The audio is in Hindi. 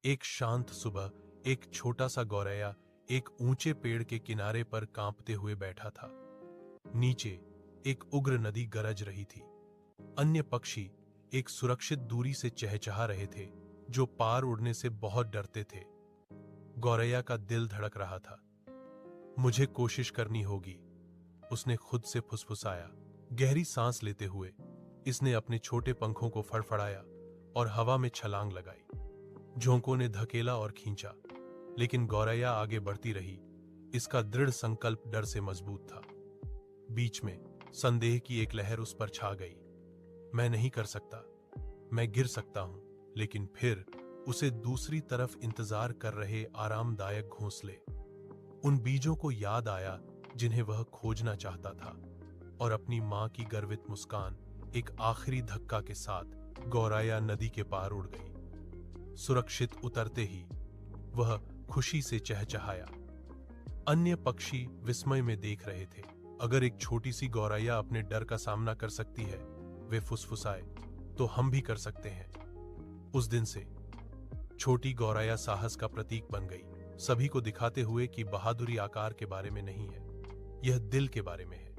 एक शांत सुबह एक छोटा सा गौरैया एक ऊंचे पेड़ के किनारे पर कांपते हुए बैठा था। नीचे एक उग्र नदी गरज रही थी। अन्य पक्षी एक सुरक्षित दूरी से चहचहा रहे थे, जो पार उड़ने से बहुत डरते थे। गौरैया का दिल धड़क रहा था। मुझे कोशिश करनी होगी, उसने खुद से फुसफुसाया। गहरी सांस लेते हुए इसने अपने छोटे पंखों को फड़फड़ाया और हवा में छलांग लगाई। झोंकों ने धकेला और खींचा, लेकिन गौरैया आगे बढ़ती रही। इसका दृढ़ संकल्प डर से मजबूत था। बीच में संदेह की एक लहर उस पर छा गई। मैं नहीं कर सकता, मैं गिर सकता हूं। लेकिन फिर उसे दूसरी तरफ इंतजार कर रहे आरामदायक घोंसले, उन बीजों को याद आया जिन्हें वह खोजना चाहता था, और अपनी मां की गर्वित मुस्कान। एक आखिरी धक्का के साथ गौरैया नदी के पार उड़ गई। सुरक्षित उतरते ही वह खुशी से चहचहाया। अन्य पक्षी विस्मय में देख रहे थे। अगर एक छोटी सी गौरैया अपने डर का सामना कर सकती है, वे फुसफुसाए, तो हम भी कर सकते हैं। उस दिन से छोटी गौरैया साहस का प्रतीक बन गई, सभी को दिखाते हुए कि बहादुरी आकार के बारे में नहीं है, यह दिल के बारे में है।